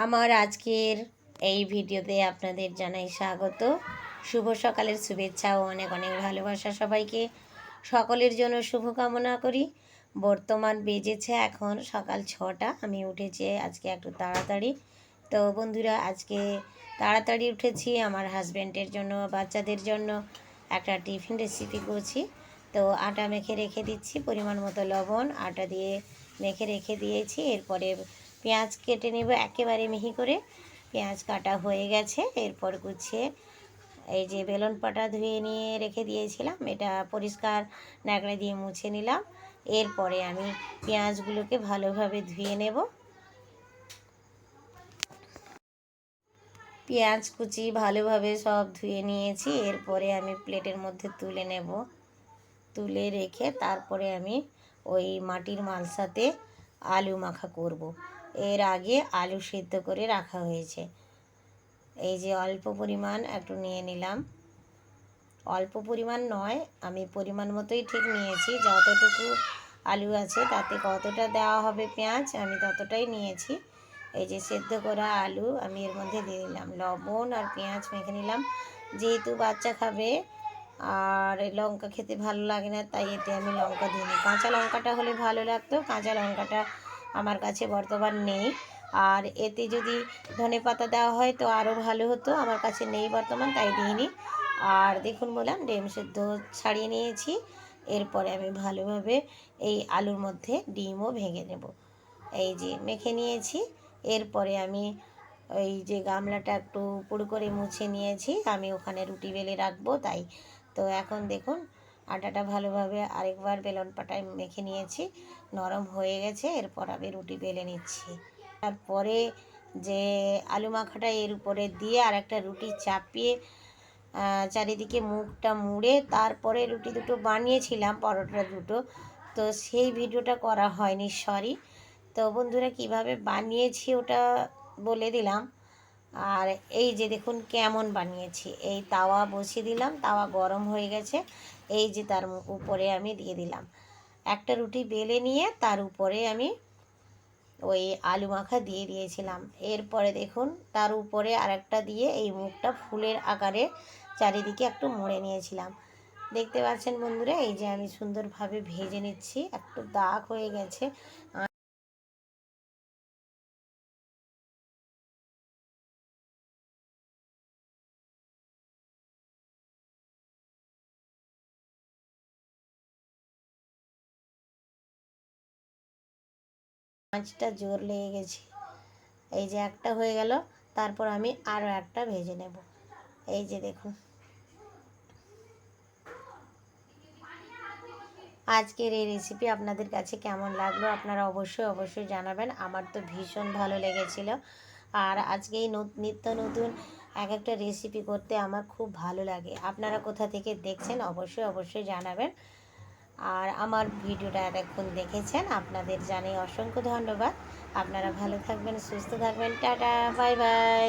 আমার আজকের এই ভিডিওতে আপনাদের জানাই স্বাগত। শুভ সকালের শুভেচ্ছা ও অনেক অনেক ভালোবাসা সবাইকে। সকলের জন্য শুভকামনা করি। বর্তমান বেজেছে এখন সকাল 6টা। আমি উঠেছি আজকে একটু তাড়াতাড়ি। তো বন্ধুরা, আজকে তাড়াতাড়ি উঠেছি আমার হাজব্যান্ডের জন্য, বাচ্চাদের জন্য একটা টিফিন রেসিপি করছি। তো আটা মেখে রেখে দিচ্ছি, পরিমাণ মতো লবণ, আটা দিয়ে মেখে রেখে দিয়েছি। এরপরে পেঁয়াজ কেটে নেব একেবারে মিহি করে। পেঁয়াজ কাটা হয়ে গেছে। এরপর গুছিয়ে এই যে বেলন পাটা ধুয়ে নিয়ে রেখে দিয়েছিলাম, এটা পরিষ্কার ন্যাকড়া দিয়ে মুছে নিলাম। এরপরে আমি পেঁয়াজগুলোকে ভালোভাবে ধুয়ে নেব। পেঁয়াজ কুচি ভালোভাবে সব ধুয়ে নিয়েছি। এরপরে আমি প্লেটের মধ্যে তুলে নেব। তুলে রেখে তারপরে আমি ওই মাটির মালসাতে আলু মাখা করব। এর আগে আলু সিদ্ধ করে রাখা হয়েছে। এই যে অল্প পরিমাণ একটু নিয়ে নিলাম। অল্প পরিমাণ নয়, আমি পরিমাণ মতোই ঠিক নিয়েছি। যতটুকু আলু আছে তাতে কতটা দেওয়া হবে পেঁয়াজ, আমি ততটাই নিয়েছি। এই যে সেদ্ধ করা আলু আমি এর মধ্যে দিয়ে দিলাম, লবণ আর পেঁয়াজ মেখে নিলাম। যেহেতু বাচ্চা খাবে আর লঙ্কা খেতে ভালো লাগে না, তাই এতে আমি লঙ্কা দিইনি। কাঁচা লঙ্কাটা হলে ভালো লাগতো, কাঁচা লঙ্কাটা আমার কাছে বর্তমান নেই। আর এতে যদি ধনেপাতা দেওয়া হয় তো আরও ভালো হতো, আমার কাছে নেই বর্তমান, তাই দিইনি। আর দেখুন বললাম ডিম সেদ্ধ ছাড়িয়ে নিয়েছি। এরপরে আমি ভালোভাবে এই আলুর মধ্যে ডিমও ভেঙে নেব। এই যে মেখে নিয়েছি। এরপরে আমি ওই যে গামলাটা একটু পুরো করে মুছে নিয়েছি, আমি ওখানে রুটি বেলে রাখবো তাই। তো এখন দেখুন আটাটা ভালোভাবে আরেকবার বেলন পাটায় মেখে নিয়েছি, নরম হয়ে গেছে। এরপর আমি রুটি বেলে নিচ্ছি। তারপরে যে আলু মাখাটা এর উপরে দিয়ে আর একটা রুটি চাপিয়ে চারিদিকে মুখটা মুড়ে তারপরে রুটি দুটো বানিয়েছিলাম, পরোটা দুটো। তো সেই ভিডিওটা করা হয়নি, সরি। তো বন্ধুরা, কিভাবে বানিয়েছি ওটা বলে দিলাম। আর এই যে দেখুন কেমন বানিয়েছি। এই তাওয়া বসিয়ে দিলাম, তাওয়া গরম হয়ে গেছে। এই যে তার উপরে আমি দিয়ে দিলাম একটা রুটি বেলে নিয়ে, তার উপরে আমি ওই আলু মাখা দিয়ে দিয়েছিলাম। এরপরে দেখুন তার উপরে আরেকটা দিয়ে এই মুখটা ফুলের আকারে চারিদিকে একটু মুড়ে নিয়েছিলাম। দেখতে পাচ্ছেন বন্ধুরা, এই যে আমি সুন্দরভাবে ভেজে নিচ্ছি। একটু দাগ হয়ে গেছে, আঁচটা জোর লেগে গেছে। এই যে একটা হয়ে গেল, তারপর আমি আরও একটা ভেজে নেব। এই যে দেখুন, আজকের এই রেসিপি আপনাদের কাছে কেমন লাগলো আপনারা অবশ্যই অবশ্যই জানাবেন। আমার তো ভীষণ ভালো লেগেছিল। আর আজকে এই নিত্য নতুন এক একটা রেসিপি করতে আমার খুব ভালো লাগে। আপনারা কোথা থেকে দেখছেন অবশ্যই অবশ্যই জানাবেন। আর আমার ভিডিওটা এতক্ষণ দেখেছেন, আপনাদের জানাই অসংখ্য ধন্যবাদ। আপনারা ভালো থাকবেন, সুস্থ থাকবেন। Tata, bye bye.